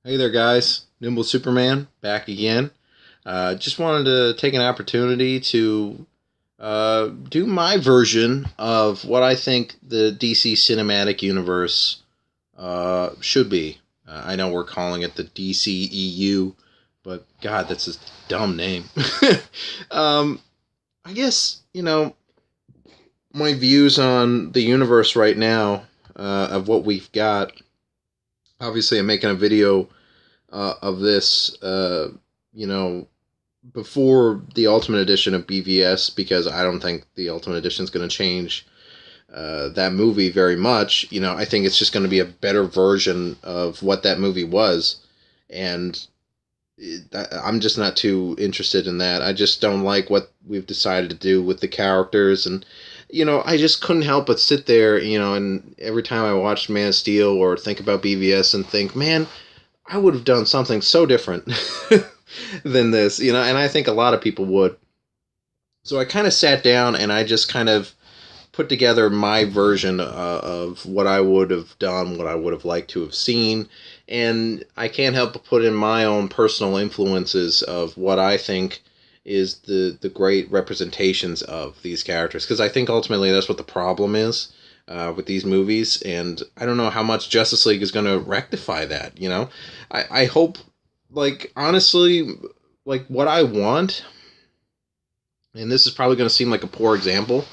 Hey there, guys. Nimble Superman back again. Just wanted to take an opportunity to do my version of what I think the DC Cinematic Universe should be. I know we're calling it the DCEU, but God, that's a dumb name. um, I guess, my views on the universe right now of what we've got. Obviously, I'm making a video of this, before the Ultimate Edition of BVS because I don't think the Ultimate Edition is going to change that movie very much. I think it's just going to be a better version of what that movie was, and I'm just not too interested in that. I just don't like what we've decided to do with the characters, and I just couldn't help but sit there, and every time I watched Man of Steel or think about BVS and think, man, I would have done something so different than this, and I think a lot of people would. So I kind of sat down and I just kind of put together my version of what I would have done, what I would have liked to have seen, and I can't help but put in my own personal influences of what I think is the great representations of these characters, because I think ultimately that's what the problem is with these movies, and I don't know how much Justice League is going to rectify that. I hope, like, honestly, like, what I want, and this is probably going to seem like a poor example,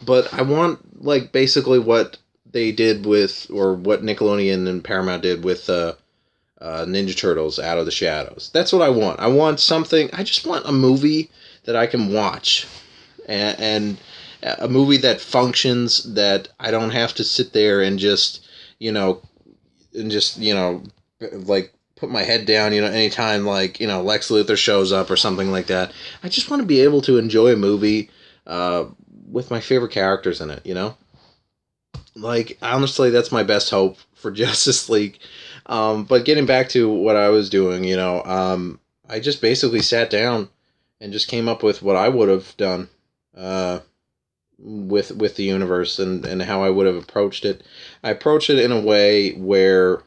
but I want, like, basically what they did with, or what Nickelodeon and Paramount did with Ninja Turtles Out of the Shadows. That's what I want. I just want a movie that I can watch, and a movie that functions, that I don't have to sit there and just, like, put my head down, anytime, like, Lex Luthor shows up or something like that. I just want to be able to enjoy a movie with my favorite characters in it, Like, honestly, that's my best hope for Justice League. But getting back to what I was doing, I just basically sat down and just came up with what I would have done with the universe, and how I would have approached it. I approached it in a way where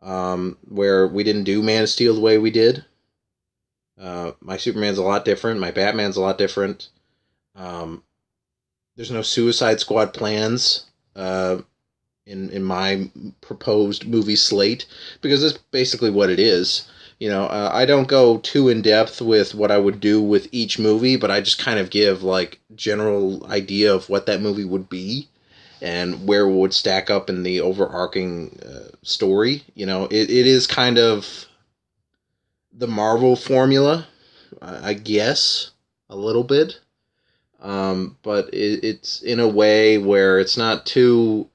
we didn't do Man of Steel the way we did. My Superman's a lot different. My Batman's a lot different. There's no Suicide Squad plans in my proposed movie slate, because that's basically what it is. I don't go too in depth with what I would do with each movie, but I just kind of give, like, general idea of what that movie would be and where it would stack up in the overarching story. It is kind of the Marvel formula, I guess, a little bit. But it's in a way where it's not too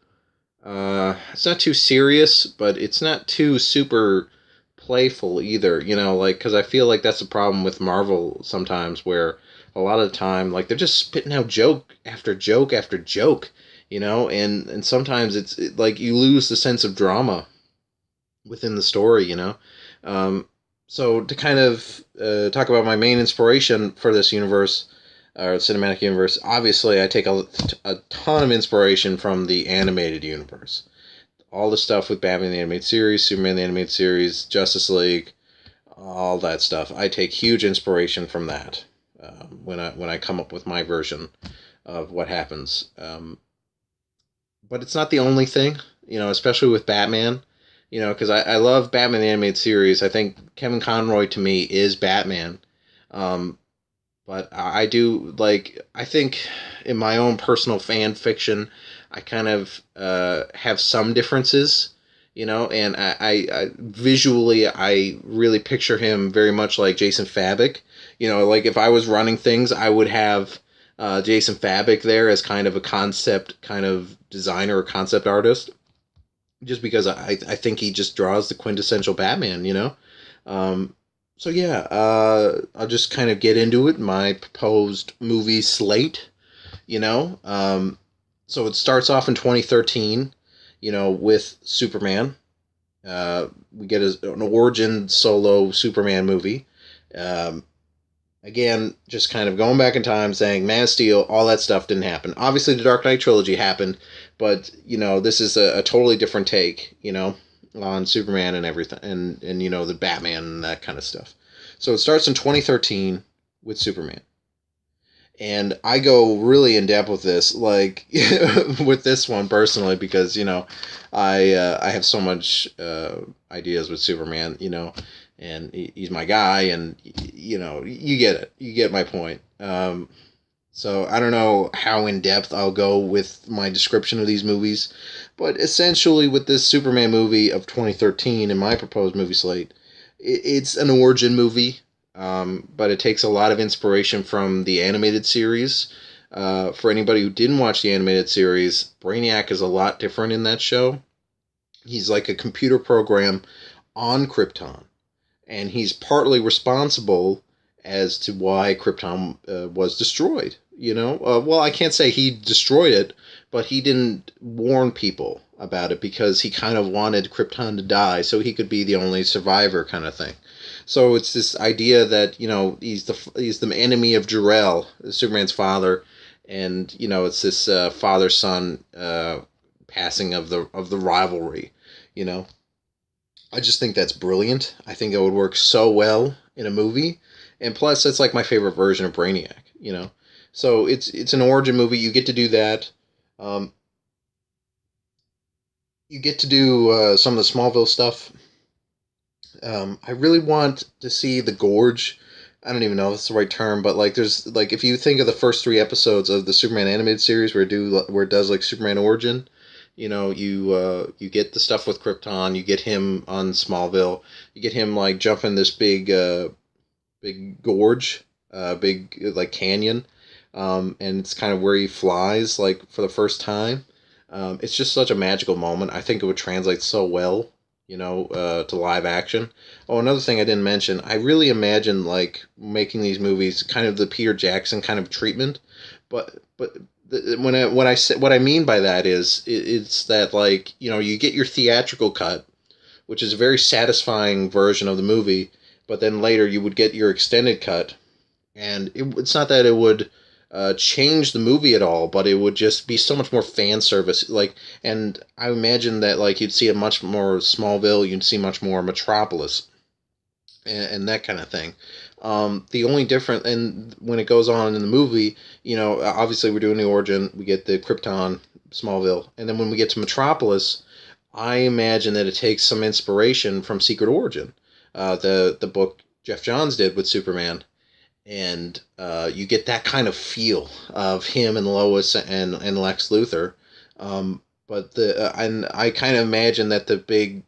serious, but it's not too super playful either, like, because I feel like that's the problem with Marvel sometimes, where a lot of the time, like, they're just spitting out joke after joke after joke, and sometimes like, you lose the sense of drama within the story, so to kind of talk about my main inspiration for this universe, or cinematic universe, obviously I take a ton of inspiration from the animated universe. All the stuff with Batman the Animated Series, Superman the Animated Series, Justice League, all that stuff. I take huge inspiration from that when I come up with my version of what happens. But it's not the only thing, especially with Batman, because I love Batman the Animated Series. I think Kevin Conroy, to me, is Batman. But I do, like, I think in my own personal fan fiction, I kind of have some differences, and I visually, I really picture him very much like Jason Fabok. Like, if I was running things, I would have Jason Fabok there as kind of a concept kind of designer or concept artist, just because I think he just draws the quintessential Batman. So yeah, I'll just kind of get into it. My proposed movie slate, so it starts off in 2013, with Superman. We get an origin solo Superman movie. Again, just kind of going back in time, saying Man of Steel, all that stuff didn't happen. Obviously, the Dark Knight trilogy happened, but this is a totally different take. on Superman and everything, and the Batman and that kind of stuff. So it starts in 2013 with Superman. And I go really in depth with this, like with this one personally, because I have so much ideas with Superman, and he's my guy, and you get it, you get my point. So I don't know how in depth I'll go with my description of these movies, but essentially with this Superman movie of 2013 in my proposed movie slate, it's an origin movie. But it takes a lot of inspiration from the animated series. For anybody who didn't watch the animated series, Brainiac is a lot different in that show. He's like a computer program on Krypton, and he's partly responsible as to why Krypton was destroyed. Well, I can't say he destroyed it, but he didn't warn people about it because he kind of wanted Krypton to die so he could be the only survivor, kind of thing. So it's this idea that he's the enemy of Jor-El, Superman's father, and it's this father son passing of the rivalry. You know, I just think that's brilliant. I think it would work so well in a movie, and plus it's like my favorite version of Brainiac. So it's an origin movie. You get to do that. Um, you get to do some of the Smallville stuff. I really want to see the Gorge. I don't even know if that's the right term, but like, there's like, if you think of the first 3 episodes of the Superman animated series where it does like Superman origin, you get the stuff with Krypton, you get him on Smallville, you get him like jumping this big gorge, big like canyon, and it's kind of where he flies like for the first time. It's just such a magical moment. I think it would translate so well, to live action. Oh, another thing I didn't mention, I really imagine like making these movies kind of the Peter Jackson kind of treatment, but when I say what I mean by that is it's that like you get your theatrical cut, which is a very satisfying version of the movie, but then later you would get your extended cut, and it's not that it would change the movie at all, but it would just be so much more fan service. Like, and I imagine that like you'd see a much more Smallville, you'd see much more Metropolis, and that kind of thing. The only different, and when it goes on in the movie, obviously we're doing the origin, we get the Krypton, Smallville, and then when we get to Metropolis, I imagine that it takes some inspiration from Secret Origin, the book Jeff Johns did with Superman, and you get that kind of feel of him and Lois and Lex Luthor. But and I kind of imagine that the big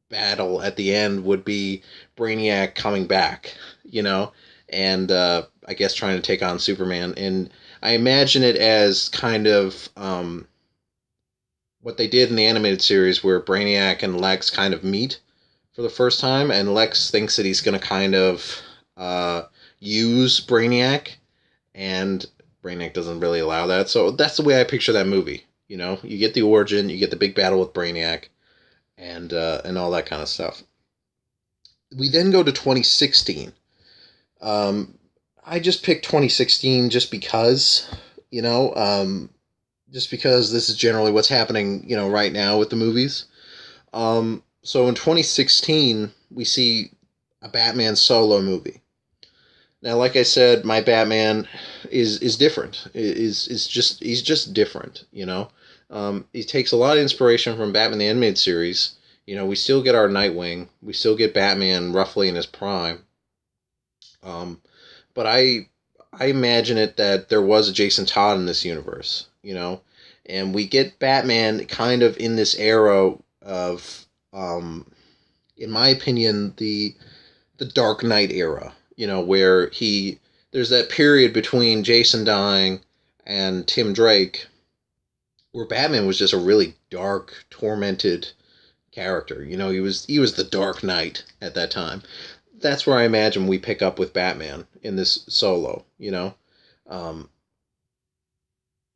battle at the end would be Brainiac coming back, and I guess trying to take on Superman. And I imagine it as kind of what they did in the animated series, where Brainiac and Lex kind of meet for the first time, and Lex thinks that he's going to kind of use Brainiac, and Brainiac doesn't really allow that. So that's the way I picture that movie. You get the origin, you get the big battle with Brainiac, and all that kind of stuff. We then go to 2016. I just picked 2016 just because, just because this is generally what's happening, right now with the movies. So in 2016, we see a Batman solo movie. Now, like I said, my Batman is different. He's just different. He takes a lot of inspiration from Batman the Animated Series. We still get our Nightwing. We still get Batman roughly in his prime. But I imagine it that there was a Jason Todd in this universe. And we get Batman kind of in this era of, in my opinion, the Dark Knight era. Where there's that period between Jason dying and Tim Drake, where Batman was just a really dark, tormented character. He was the Dark Knight at that time. That's where I imagine we pick up with Batman in this solo.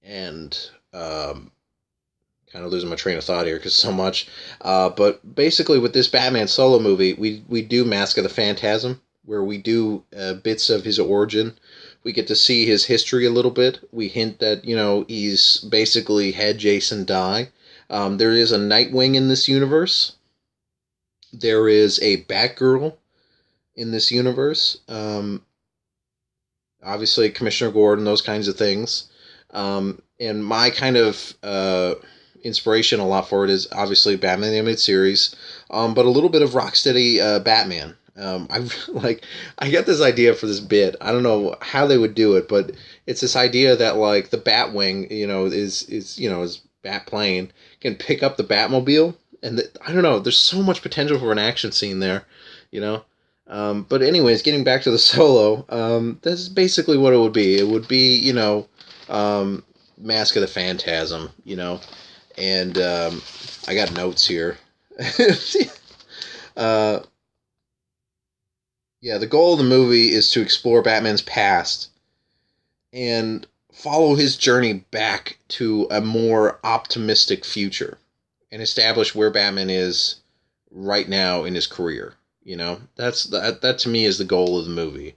And kind of losing my train of thought here because so much. But basically, with this Batman solo movie, we do Mask of the Phantasm, where we do bits of his origin. We get to see his history a little bit. We hint that, he's basically had Jason die. There is a Nightwing in this universe. There is a Batgirl in this universe. Obviously, Commissioner Gordon, those kinds of things. And my kind of inspiration a lot for it is obviously Batman the Animated Series, but a little bit of Rocksteady Batman. I get this idea for this bit. I don't know how they would do it, but it's this idea that like the Batwing, is Bat plane can pick up the Batmobile, and I don't know. There's so much potential for an action scene there, you know. But anyways, getting back to the Solo, that's basically what it would be. It would be, Mask of the Phantasm, and I got notes here. uh, yeah, the goal of the movie is to explore Batman's past and follow his journey back to a more optimistic future and establish where Batman is right now in his career. That to me is the goal of the movie.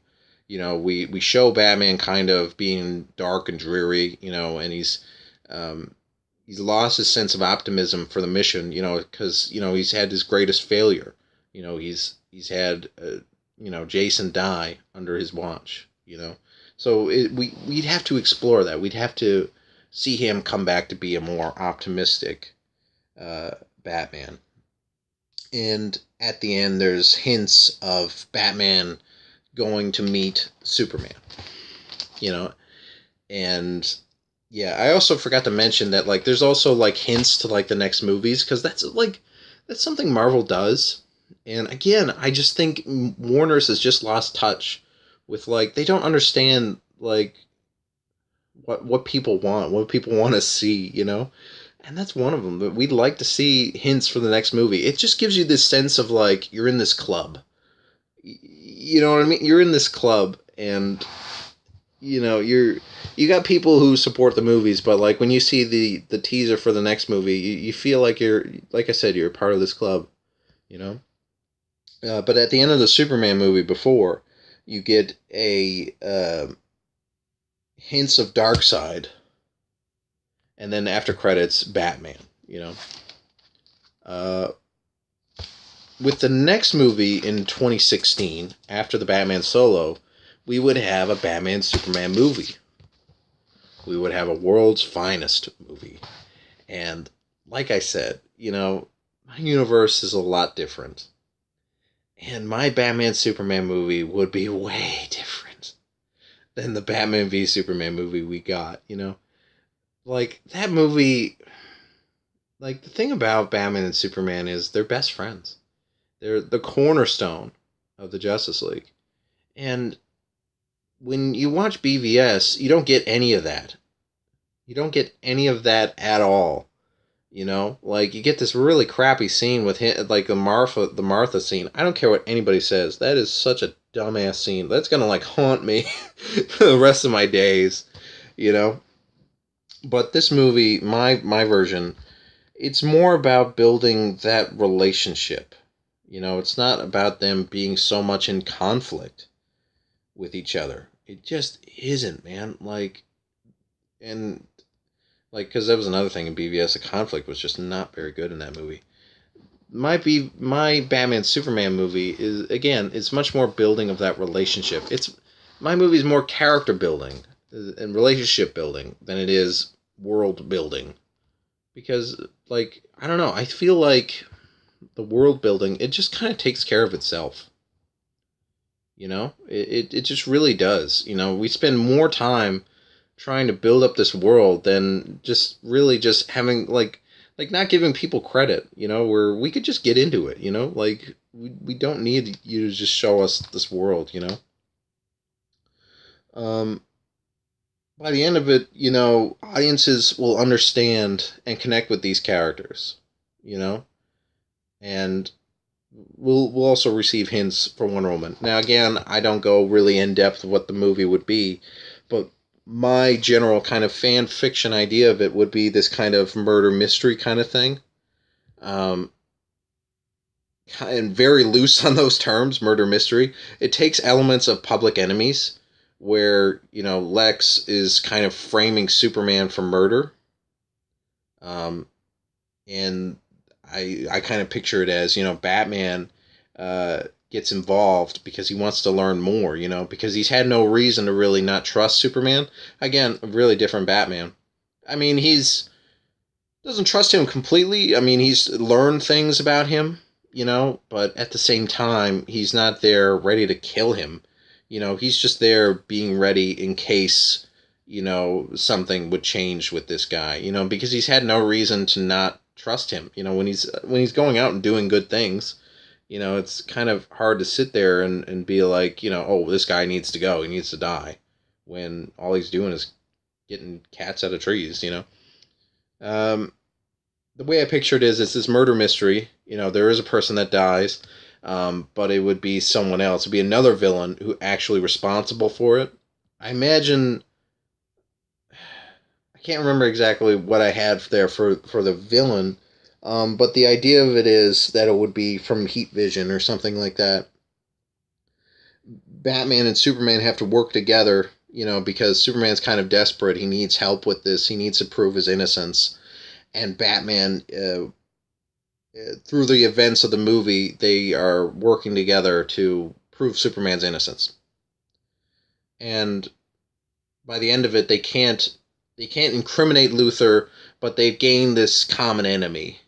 We show Batman kind of being dark and dreary, and he's lost his sense of optimism for the mission, because he's had his greatest failure. He's had Jason die under his watch. So we'd have to explore that. We'd have to see him come back to be a more optimistic Batman. And at the end, there's hints of Batman going to meet Superman. And yeah, I also forgot to mention that like there's also like hints to like the next movies, because that's something Marvel does. And again, I just think Warner's has just lost touch with like they don't understand like what people want, what people want to see, And that's one of them. But we'd like to see hints for the next movie. It just gives you this sense of like you're in this club. You know what I mean? You're in this club, and you got people who support the movies, but like when you see the teaser for the next movie, you feel like you're, like I said, you're part of this club. But at the end of the Superman movie, before you get a hints of Darkseid, and then after credits, Batman. With the next movie in 2016, after the Batman Solo, we would have a Batman Superman movie. We would have a world's finest movie. And like I said, my universe is a lot different. And my Batman Superman movie would be way different than the Batman v Superman movie we got, Like, that movie, like, the thing about Batman and Superman is they're best friends. They're the cornerstone of the Justice League. And when you watch BVS, you don't get any of that. You don't get any of that at all. Like, you get this really crappy scene with him, like the Martha scene. I don't care what anybody says. That is such a dumbass scene. That's gonna, like, haunt me for the rest of my days, But this movie, my version, it's more about building that relationship. It's not about them being so much in conflict with each other. It just isn't, man. Because that was another thing in BVS. The conflict was just not very good in that movie. My Batman Superman movie is, again, it's much more building of that relationship. My movie is more character building and relationship building than it is world building. Because, like, I don't know, I feel like the world building, it just kind of takes care of itself. It just really does. We spend more time trying to build up this world than just really just having, like not giving people credit, where we could just get into it, like, we don't need you to just show us this world, by the end of it, audiences will understand and connect with these characters, and we'll also receive hints for Wonder Woman. Now, again, I don't go really in depth of what the movie would be, but my general kind of fan fiction idea of it would be this kind of murder mystery kind of thing. And very loose on those terms, murder mystery. It takes elements of Public Enemies, where, Lex is kind of framing Superman for murder. And I kind of picture it as, Batman gets involved because he wants to learn more, because he's had no reason to really not trust Superman. Again, a really different Batman. I mean, he's doesn't trust him completely. I mean, he's learned things about him, but at the same time, he's not there ready to kill him. He's just there being ready in case, something would change with this guy, because he's had no reason to not trust him. When he's going out and doing good things, it's kind of hard to sit there and be like, oh, this guy needs to go, he needs to die, when all he's doing is getting cats out of trees. Um, the way I picture it is it's this murder mystery. There is a person that dies, but it would be someone else. It'd be another villain who actually responsible for it. I imagine I can't remember exactly what I had there for the villain, but the idea of it is that it would be from heat vision or something like that. Batman and Superman have to work together, because Superman's kind of desperate. He needs help with this. He needs to prove his innocence. And Batman, through the events of the movie, they are working together to prove Superman's innocence. And by the end of it, they can't incriminate Luthor, but they've gained this common enemy.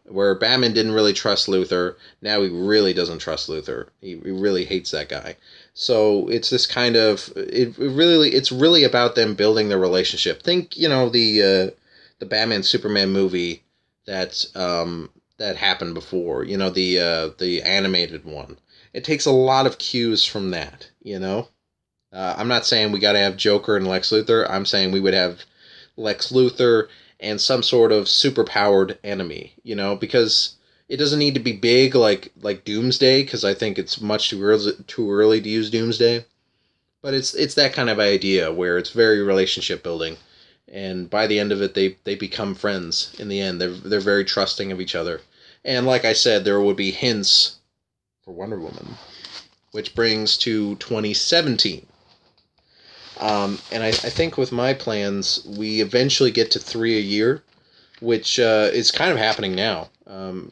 Where Batman didn't really trust Luthor, now he really doesn't trust Luthor. He really hates that guy. So it's this kind of it's really about them building their relationship. Think the Batman Superman movie that happened before. The animated one. It takes a lot of cues from that. I'm not saying we got to have Joker and Lex Luthor. I'm saying we would have Lex Luthor and some sort of superpowered enemy, because it doesn't need to be big like Doomsday, because I think it's much too early to use Doomsday. But it's that kind of idea where it's very relationship building, and by the end of it, they become friends. In the end, they're very trusting of each other, and like I said, there would be hints for Wonder Woman, which brings to 2017. And I think with my plans, we eventually get to 3 a year, which is kind of happening now.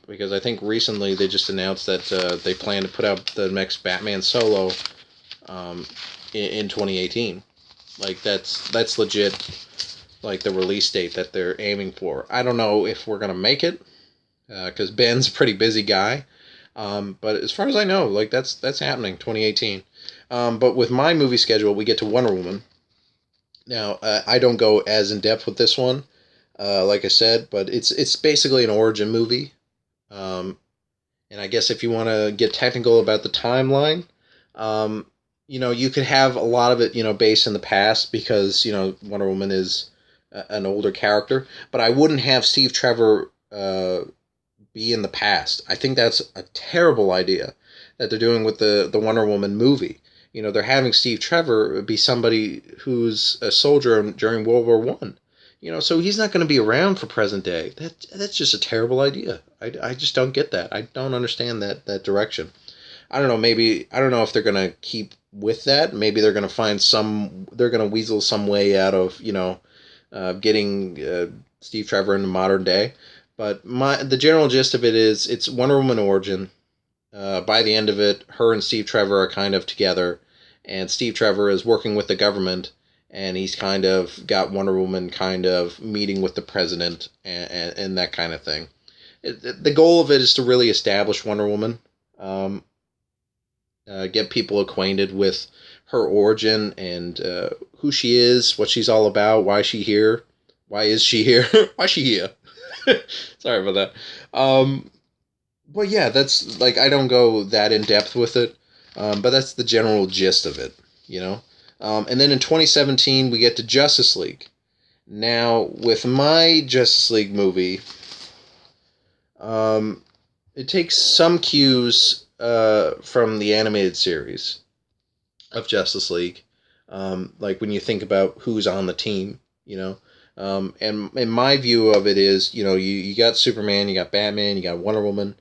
Because I think recently they just announced that they plan to put out the next Batman solo in 2018. Like that's legit, like the release date that they're aiming for. I don't know if we're gonna make it, because Ben's a pretty busy guy. But as far as I know, like that's happening 2018. But with my movie schedule, we get to Wonder Woman. Now, I don't go as in depth with this one, like I said, but it's basically an origin movie. Um, and I guess if you want to get technical about the timeline, you could have a lot of it, based in the past, because Wonder Woman is an older character. But I wouldn't have Steve Trevor be in the past. I think that's a terrible idea that they're doing with the Wonder Woman movie. They're having Steve Trevor be somebody who's a soldier during World War One. So he's not going to be around for present day. That's just a terrible idea. I just don't get that. I don't understand that direction. I don't know. Maybe I don't know if they're going to keep with that. Maybe they're going to find some. They're going to weasel some way out of getting Steve Trevor into modern day. But the general gist of it is it's Wonder Woman origin. By the end of it, her and Steve Trevor are kind of together, and Steve Trevor is working with the government, and he's kind of got Wonder Woman kind of meeting with the president and that kind of thing. The goal of it is to really establish Wonder Woman, get people acquainted with her origin and who she is, what she's all about, why is she here, why is she here. Sorry about that. But yeah, that's like I don't go that in depth with it, but that's the general gist of it. And then in 2017 we get to Justice League. Now with my Justice League movie, it takes some cues from the animated series of Justice League, like when you think about who's on the team. And in my view of it is, you got Superman, you got Batman, you got Wonder Woman,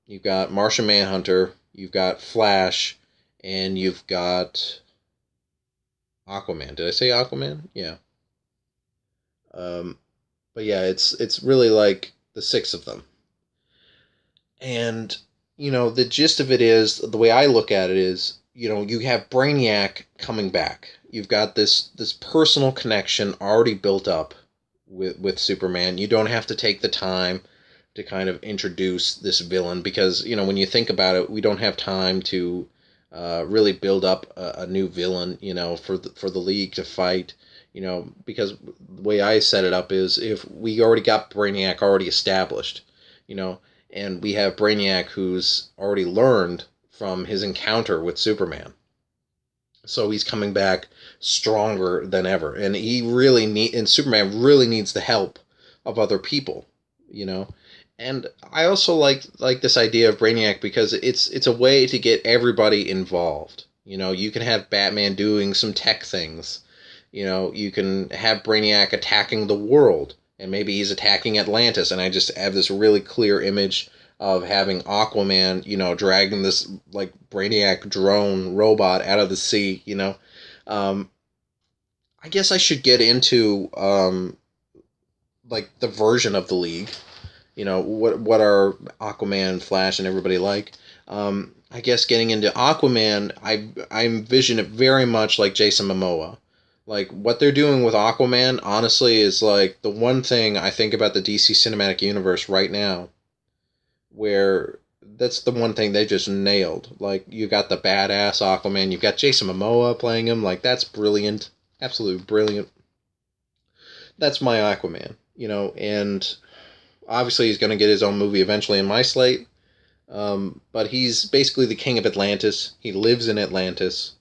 you've got Martian Manhunter, you've got Flash, and you've got Aquaman. Did I say Aquaman? Yeah. But yeah, it's really like the six of them. And, the gist of it is, the way I look at it is, you have Brainiac coming back. You've got this personal connection already built up with Superman. You don't have to take the time to kind of introduce this villain because, when you think about it, we don't have time to really build up a new villain, for the League to fight, because the way I set it up is if we already got Brainiac already established, and we have Brainiac who's already learned from his encounter with Superman. So he's coming back stronger than ever. And and Superman really needs the help of other people, And I also like this idea of Brainiac because it's a way to get everybody involved. You can have Batman doing some tech things. You can have Brainiac attacking the world, and maybe he's attacking Atlantis, and I just have this really clear image of having Aquaman, dragging this like Brainiac drone robot out of the sea, I guess I should get into like the version of the League. What are Aquaman, Flash, and everybody like? I guess getting into Aquaman, I envision it very much like Jason Momoa. Like, what they're doing with Aquaman, honestly, is like the one thing I think about the DC Cinematic Universe right now, where that's the one thing they just nailed. Like, you got the badass Aquaman, you've got Jason Momoa playing him, like, that's brilliant. Absolutely brilliant. That's my Aquaman, and obviously he's going to get his own movie eventually in my slate, but he's basically the king of Atlantis. He lives in Atlantis.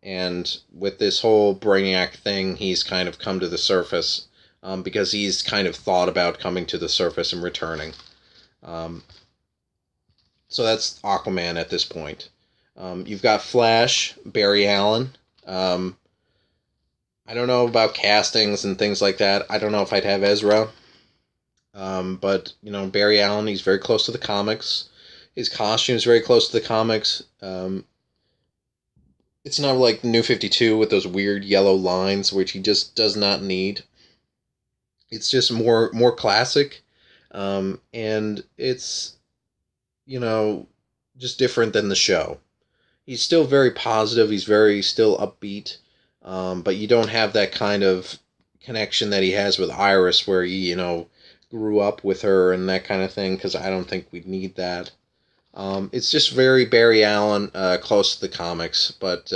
And with this whole Brainiac thing, he's kind of come to the surface because he's kind of thought about coming to the surface and returning. So that's Aquaman at this point. You've got Flash, Barry Allen. I don't know about castings and things like that. I don't know if I'd have Ezra. But, Barry Allen, he's very close to the comics. His costume is very close to the comics. It's not like New 52 with those weird yellow lines, which he just does not need. It's just more classic, and it's, just different than the show. He's still very positive, he's very still upbeat, but you don't have that kind of connection that he has with Iris, where he, grew up with her and that kind of thing, because I don't think we'd need that. It's just very Barry Allen, close to the comics, but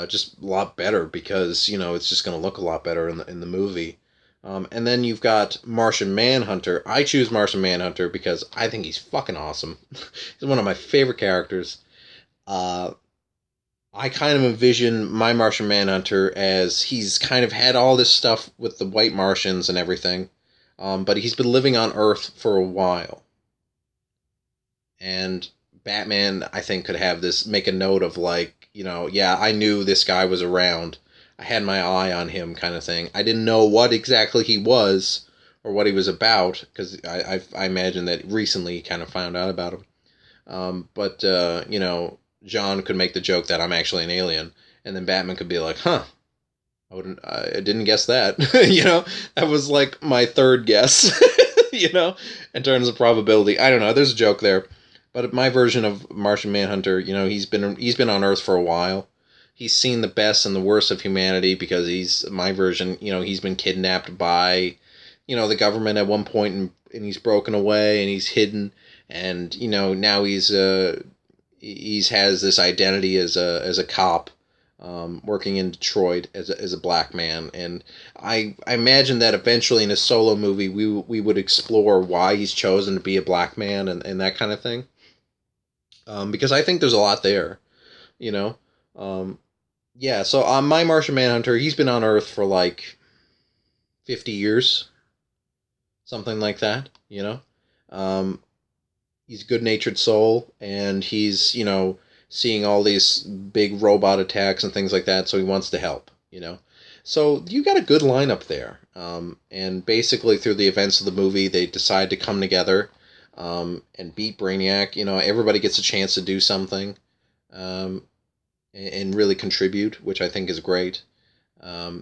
just a lot better because it's just going to look a lot better in the movie. And then you've got Martian Manhunter. I choose Martian Manhunter because I think he's fucking awesome. He's one of my favorite characters. I kind of envision my Martian Manhunter as he's kind of had all this stuff with the white Martians and everything, but he's been living on Earth for a while. And Batman, I think, could have this, make a note of like, yeah, I knew this guy was around. I had my eye on him kind of thing. I didn't know what exactly he was or what he was about, because I imagine that recently he kind of found out about him. But John could make the joke that I'm actually an alien, and then Batman could be like, huh, I didn't guess that. That was like my third guess, in terms of probability. I don't know, there's a joke there. But my version of Martian Manhunter, he's been on Earth for a while. He's seen the best and the worst of humanity because he's been kidnapped by, the government at one point, and he's broken away and he's hidden, and now he's has this identity as a cop, working in Detroit as a black man, and I imagine that eventually in a solo movie we would explore why he's chosen to be a black man and that kind of thing. Because I think there's a lot there, yeah, so on my Martian Manhunter, he's been on Earth for like 50 years, something like that, he's a good-natured soul, and he's, seeing all these big robot attacks and things like that, so he wants to help, So you got a good lineup there, and basically through the events of the movie, they decide to come together, and beat Brainiac. Everybody gets a chance to do something, and really contribute, which I think is great.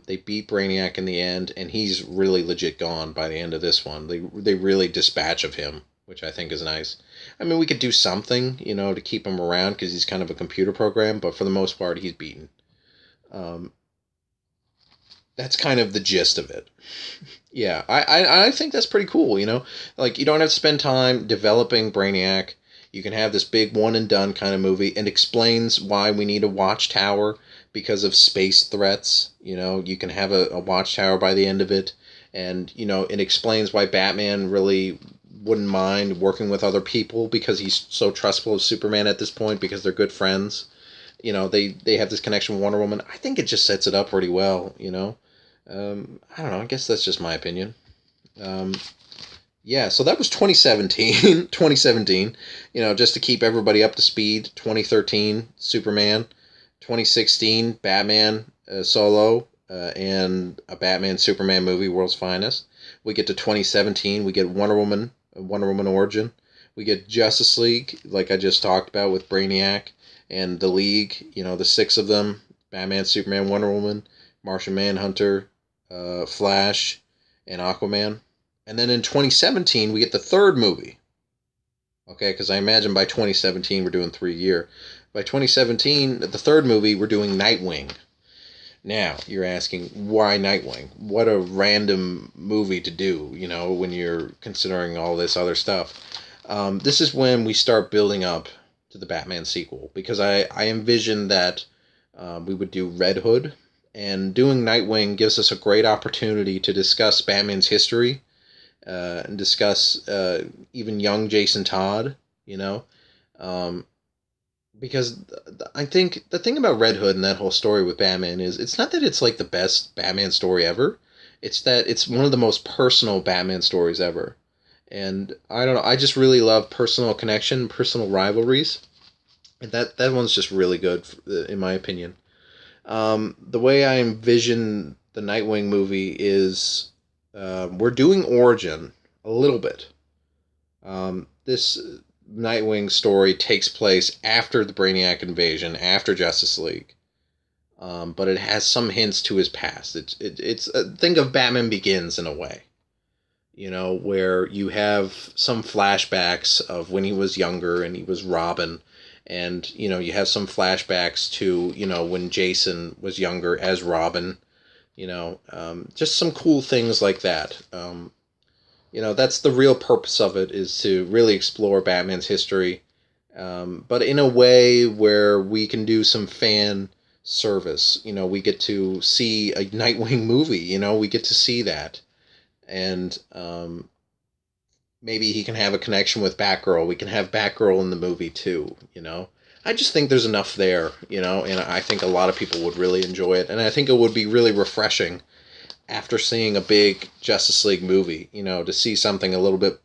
They beat Brainiac in the end, and he's really legit gone by the end of this one. They really dispatch of him, which I think is nice. I mean, we could do something, to keep him around because he's kind of a computer program, but for the most part, he's beaten. Um, that's kind of the gist of it. Yeah, I think that's pretty cool, Like, you don't have to spend time developing Brainiac. You can have this big one and done kind of movie, and explains why we need a watchtower because of space threats. You can have a watchtower by the end of it, and, it explains why Batman really wouldn't mind working with other people because he's so trustful of Superman at this point because they're good friends. They have this connection with Wonder Woman. I think it just sets it up pretty well. I don't know. I guess that's just my opinion. Um, yeah, so that was 2017. 2017, just to keep everybody up to speed. 2013, Superman. 2016, Batman Solo, and a Batman Superman movie, World's Finest. We get to 2017, we get Wonder Woman Origin. We get Justice League, like I just talked about with Brainiac, and the League, the six of them: Batman, Superman, Wonder Woman, Martian Manhunter, Flash, and Aquaman. And then in 2017, we get the third movie. Okay, because I imagine by 2017 we're doing 3 a year. By 2017, the third movie, we're doing Nightwing. Now, you're asking, why Nightwing? What a random movie to do, when you're considering all this other stuff. This is when we start building up to the Batman sequel, because I envisioned that we would do Red Hood, and doing Nightwing gives us a great opportunity to discuss Batman's history, and discuss even young Jason Todd, because I think the thing about Red Hood and that whole story with Batman is it's not that it's like the best Batman story ever. It's that it's one of the most personal Batman stories ever. And I don't know, I just really love personal connection, personal rivalries. And that one's just really good, in my opinion. The way I envision the Nightwing movie is we're doing origin a little bit. This Nightwing story takes place after the Brainiac invasion, after Justice League, but it has some hints to his past. It's think of Batman Begins in a way, where you have some flashbacks of when he was younger and he was Robin, and you have some flashbacks to when Jason was younger as Robin, just some cool things like that. That's the real purpose of it, is to really explore Batman's history, but in a way where we can do some fan service. We get to see a Nightwing movie, we get to see that. And maybe he can have a connection with Batgirl. We can have Batgirl in the movie too, I just think there's enough there, and I think a lot of people would really enjoy it. And I think it would be really refreshing after seeing a big Justice League movie, to see something a little bit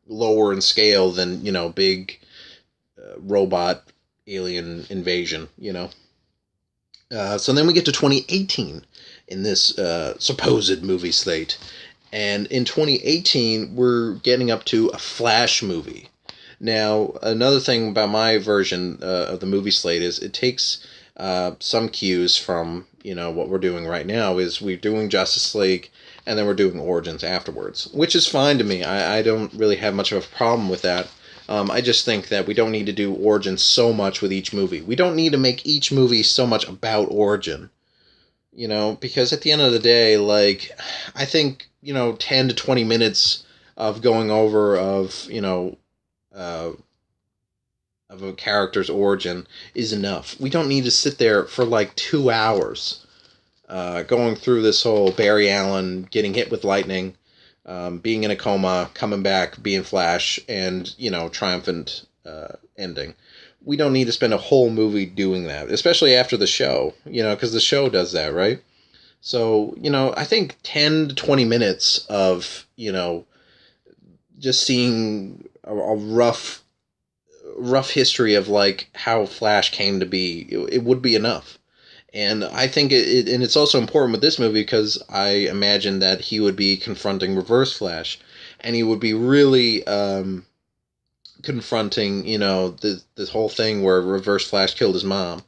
lower in scale than, big robot alien invasion, So then we get to 2018 in this supposed movie slate. And in 2018, we're getting up to a Flash movie. Now, another thing about my version of the movie slate is it takes some cues from what we're doing right now. Is we're doing Justice League and then we're doing Origins afterwards, which is fine to me. I don't really have much of a problem with that. I just think that we don't need to do Origins so much with each movie. We don't need to make each movie so much about Origin, because at the end of the day, like, I think 10 to 20 minutes of going over of of a character's origin is enough. We don't need to sit there for like 2 hours going through this whole Barry Allen getting hit with lightning, being in a coma, coming back, being Flash, and, triumphant ending. We don't need to spend a whole movie doing that, especially after the show, because the show does that, right? So, I think 10 to 20 minutes of, just seeing a rough history of like how Flash came to be, it would be enough. And I think and it's also important with this movie because I imagine that he would be confronting Reverse Flash, and he would be really confronting, this whole thing where Reverse Flash killed his mom,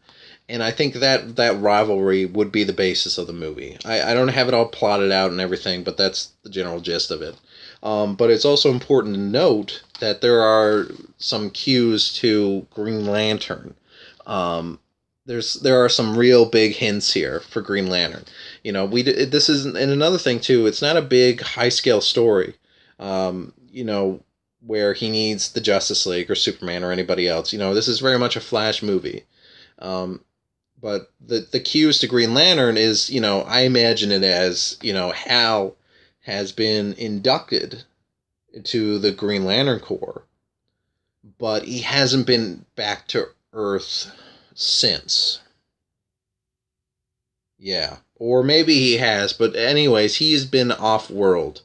And I think that rivalry would be the basis of the movie. I don't have it all plotted out and everything, but that's the general gist of it. But it's also important to note that there are some cues to Green Lantern. Um, there are some real big hints here for Green Lantern. This is, and another thing too. It's not a big high scale story. Where he needs the Justice League or Superman or anybody else. This is very much a Flash movie. Um, but the cues to Green Lantern is, I imagine it as, Hal has been inducted to the Green Lantern Corps, but he hasn't been back to Earth since. Yeah. Or maybe he has, but anyways, he's been off world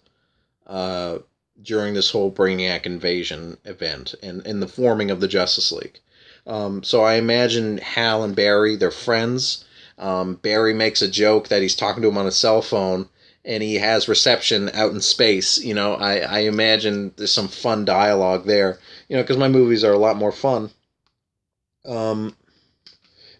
uh, during this whole Brainiac invasion event and the forming of the Justice League. So I imagine Hal and Barry, they're friends. Barry makes a joke that he's talking to him on a cell phone, and he has reception out in space. I imagine there's some fun dialogue there. Because my movies are a lot more fun. Um,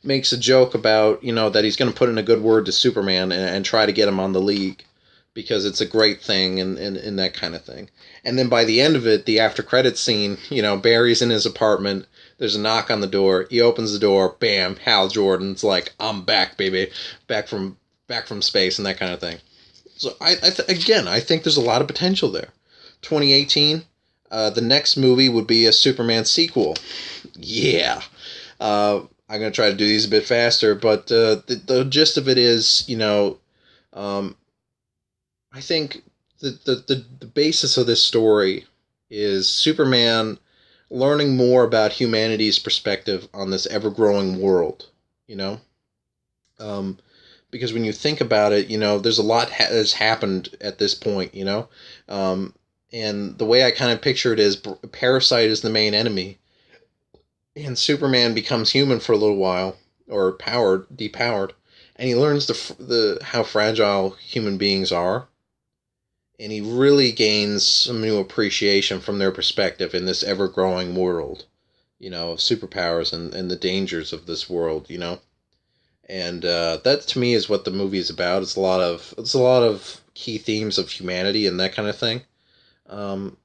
Makes a joke about that he's going to put in a good word to Superman and try to get him on the League because it's a great thing and that kind of thing. And then by the end of it, the after credits scene, Barry's in his apartment. There's a knock on the door. He opens the door. Bam! Hal Jordan's like, "I'm back, baby, back from space," and that kind of thing. So again, I think there's a lot of potential there. 2018, the next movie would be a Superman sequel. Yeah. I'm going to try to do these a bit faster, but the gist of it is, um, I think the basis of this story is Superman learning more about humanity's perspective on this ever-growing world, you know? Because when you think about it, there's a lot has happened at this point, and the way I kind of picture it is Parasite is the main enemy, and Superman becomes human for a little while, or depowered, and he learns the how fragile human beings are, and he really gains some new appreciation from their perspective in this ever-growing world, of superpowers and the dangers of this world, and that to me is what the movie is about. It's a lot of key themes of humanity and that kind of thing. Um,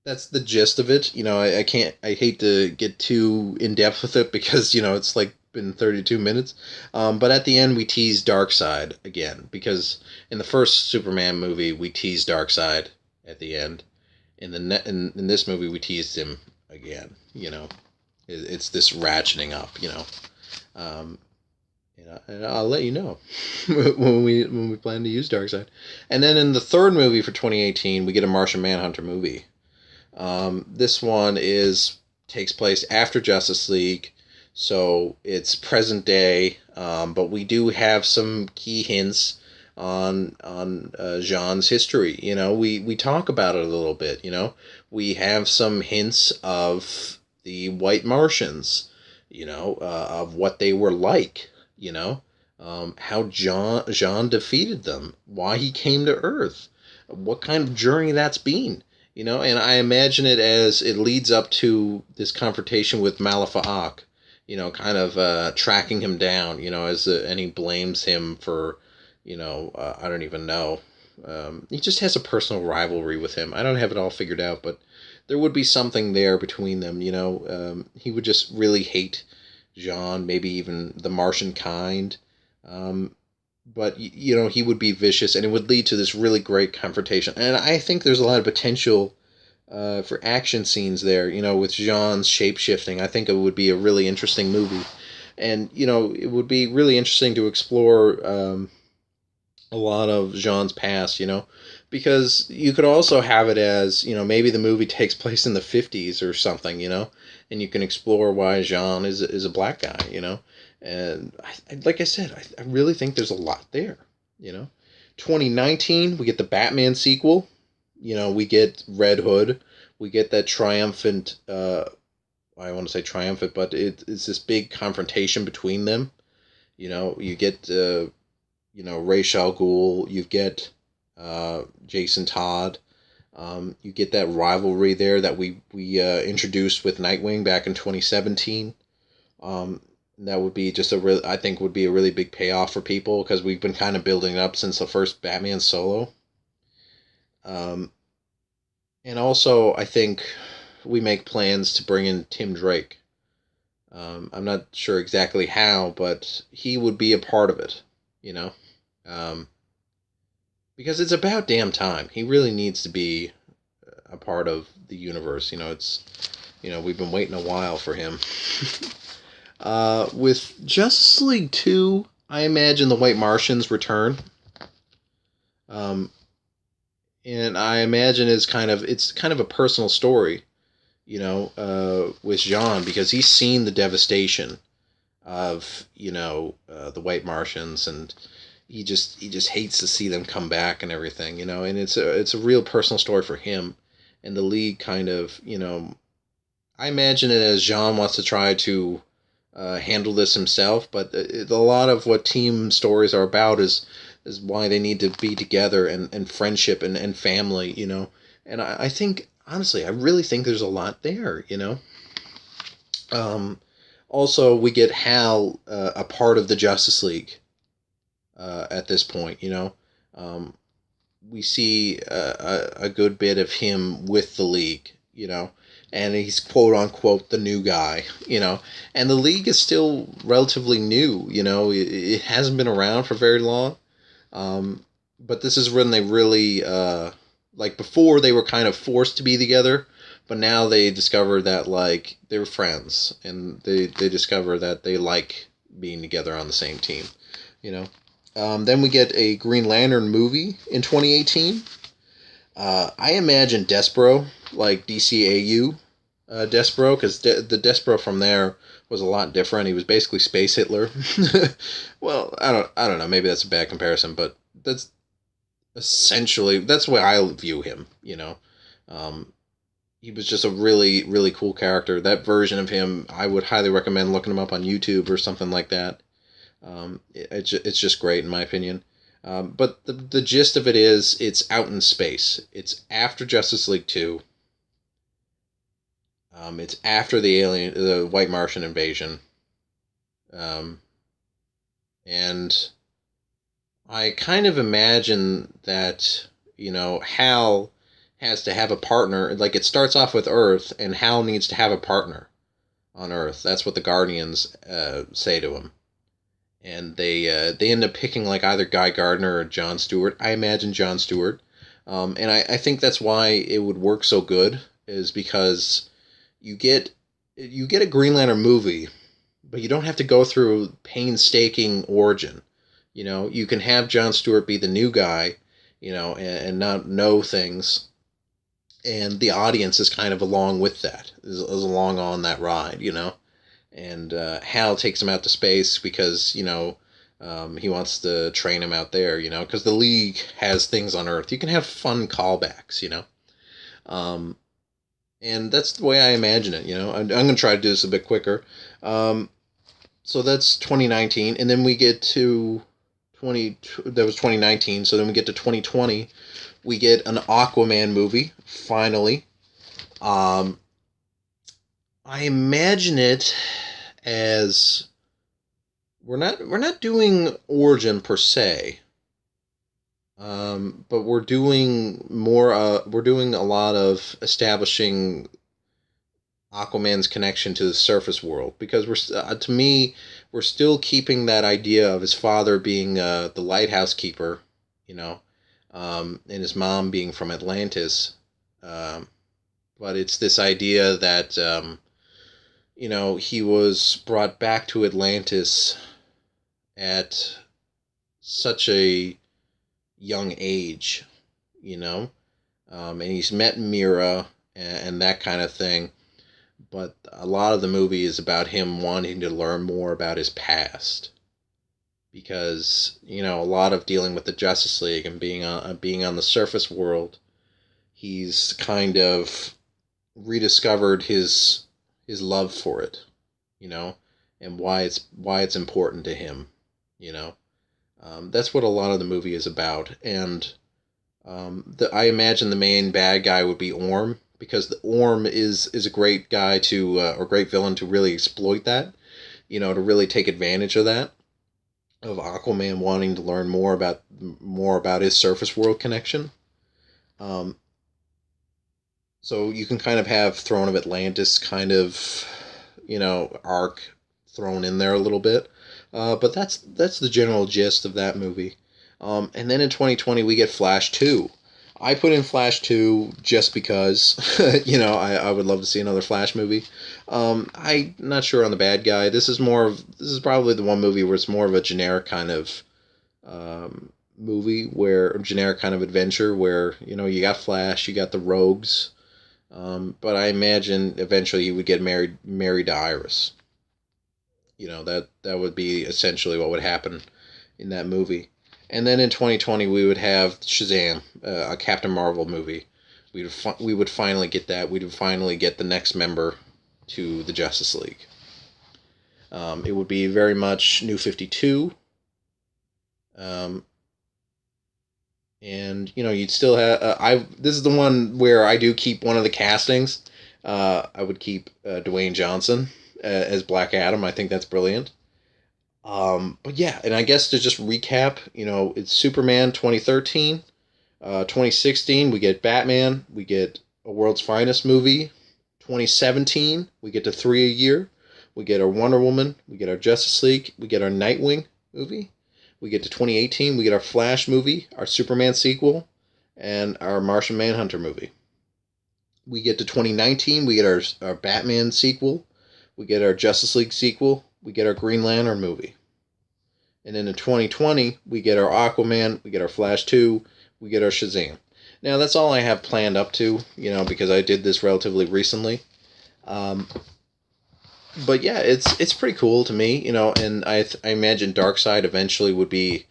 that's the gist of it. I can't. I hate to get too in depth with it because it's like been 32 minutes. But at the end we tease Darkseid again because in the first Superman movie we teased Darkseid at the end. In this movie we teased him again. It's this ratcheting up. Um, and I'll let you know when we plan to use Darkseid. And then in the third movie for 2018 we get a Martian Manhunter movie. This one takes place after Justice League, so it's present day, but we do have some key hints on Jean's history. We talk about it a little bit. We have some hints of the White Martians. Of what they were like. How Jean defeated them, why he came to Earth, what kind of journey that's been. And I imagine it as it leads up to this confrontation with Malefak, kind of tracking him down, and he blames him for, I don't even know. He just has a personal rivalry with him. I don't have it all figured out, but there would be something there between them, he would just really hate Jean, maybe even the Martian kind. But he would be vicious, and it would lead to this really great confrontation. And I think there's a lot of potential for action scenes there. With Jean's shape shifting, I think it would be a really interesting movie, and it would be really interesting to explore a lot of Jean's past. Because you could also have it as maybe the movie takes place in the 50s or something. And you can explore why Jean is a black guy. And like I said, I really think there's a lot there, 2019, we get the Batman sequel. We get Red Hood. We get that triumphant, I want to say triumphant, but it's this big confrontation between them. You get, Ra's al Ghul. You get Jason Todd. You get that rivalry there that we introduced with Nightwing back in 2017. That would be just a real, I think would be a really big payoff for people because we've been kind of building it up since the first Batman solo. Um, and also, I think we make plans to bring in Tim Drake. I'm not sure exactly how, but he would be a part of it, you know? Um, because it's about damn time. He really needs to be a part of the universe. We've been waiting a while for him. With Justice League 2, I imagine the White Martians return. Um, and I imagine it's kind of a personal story, with Jean because he's seen the devastation of the White Martians, and he just hates to see them come back and everything, and it's a real personal story for him, and the League kind of, I imagine it as Jean wants to try to handle this himself, but a lot of what team stories are about is why they need to be together, and friendship, and family, and I think honestly I really think there's a lot there. Um, Also, we get Hal a part of the Justice League at this point. Um, we see a good bit of him with the League. And he's quote unquote the new guy. And the League is still relatively new. It hasn't been around for very long. But this is when they really like before they were kind of forced to be together, but now they discover that like they're friends, and they discover that they like being together on the same team. You know. Then we get a Green Lantern movie in 2018. I imagine Despero, like DCAU Despero, because the Despero from there was a lot different. He was basically Space Hitler. Well, I don't know. Maybe that's a bad comparison, but that's essentially that's the way I view him. Um, he was just a really really cool character. That version of him, I would highly recommend looking him up on YouTube or something like that. It's just great in my opinion. But the gist of it is it's out in space. It's after Justice League 2. It's after the White Martian invasion. Um, and I kind of imagine that, Hal has to have a partner. Like, it starts off with Earth, and Hal needs to have a partner on Earth. That's what the Guardians say to him. And they end up picking, like, either Guy Gardner or John Stewart. I imagine John Stewart. And I think that's why it would work so good, is because you get a Green Lantern movie, but you don't have to go through painstaking origin. You can have John Stewart be the new guy, and not know things, and the audience is kind of along with that, is along on that ride, And Hal takes him out to space because he wants to train him out there, because the League has things on Earth. You can have fun callbacks, um, and that's the way I imagine it. I'm going to try to do this a bit quicker. So that's 2019, and then we get to that was 2019. So then we get to 2020. We get an Aquaman movie finally. I imagine it as we're not doing origin per se. But we're doing more. We're doing a lot of establishing Aquaman's connection to the surface world, because to me, we're still keeping that idea of his father being the lighthouse keeper, and his mom being from Atlantis. Um, but it's this idea that he was brought back to Atlantis at such a young age, and he's met Mira, and that kind of thing. But a lot of the movie is about him wanting to learn more about his past, because a lot of dealing with the Justice League and being on the surface world, he's kind of rediscovered his love for it, and why it's important to him, you know. That's what a lot of the movie is about, and I imagine the main bad guy would be Orm, because the Orm is a great guy to or great villain to really exploit that, to really take advantage of that, of Aquaman wanting to learn more about his surface world connection. Um, so you can kind of have Throne of Atlantis kind of, arc thrown in there a little bit. But that's the general gist of that movie. And then in 2020 we get Flash 2. I put in Flash 2 just because, I would love to see another Flash movie. I'm not sure on the bad guy. This is probably the one movie where it's more of a generic kind of movie, where generic kind of adventure where, you got Flash, you got the Rogues, but I imagine eventually you would get married to Iris. That would be essentially what would happen in that movie. And then in 2020 we would have Shazam, a Captain Marvel movie. We would finally get that. We would finally get the next member to the Justice League. It would be very much New 52. And you'd still have this is the one where I do keep one of the castings. I would keep Dwayne Johnson as Black Adam. I think that's brilliant. But yeah, and I guess to just recap, it's Superman 2013, 2016 we get Batman, we get A World's Finest movie, 2017 we get to 3 a year, we get our Wonder Woman, we get our Justice League, we get our Nightwing movie, we get to 2018 we get our Flash movie, our Superman sequel, and our Martian Manhunter movie. We get to 2019 we get our Batman sequel, we get our Justice League sequel, we get our Green Lantern movie. And then in 2020, we get our Aquaman, we get our Flash 2, we get our Shazam. Now, that's all I have planned up to, because I did this relatively recently. But yeah, it's pretty cool to me, and I imagine Darkseid eventually would be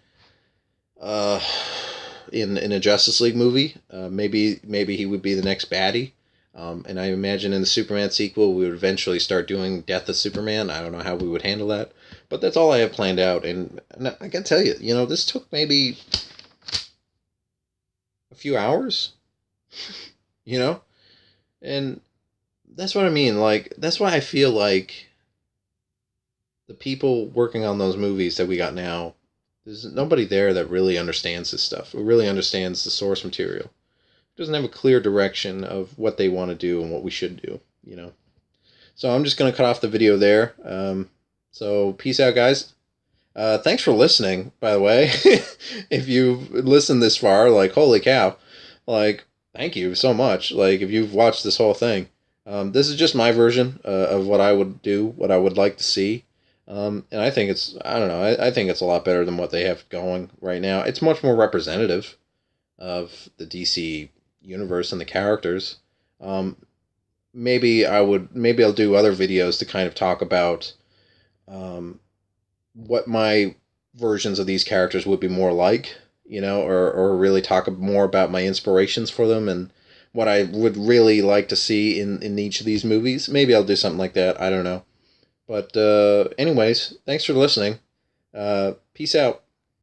in a Justice League movie. Maybe he would be the next baddie. And I imagine in the Superman sequel, we would eventually start doing Death of Superman. I don't know how we would handle that. But that's all I have planned out. And I can tell you, this took maybe a few hours. And that's what I mean. Like, that's why I feel like the people working on those movies that we got now, there's nobody there that really understands this stuff. Who really understands the source material. Doesn't have a clear direction of what they want to do and what we should do, So I'm just going to cut off the video there. So peace out, guys. Thanks for listening, by the way. If you've listened this far, like, holy cow. Like, thank you so much. Like, if you've watched this whole thing. This is just my version of what I would do, what I would like to see. And I think I don't know, I think it's a lot better than what they have going right now. It's much more representative of the DC universe and the characters. Maybe I'll do other videos to kind of talk about what my versions of these characters would be more like, or really talk more about my inspirations for them and what I would really like to see in each of these movies. Maybe I'll do something like that. I don't know. But anyways, thanks for listening. Peace out.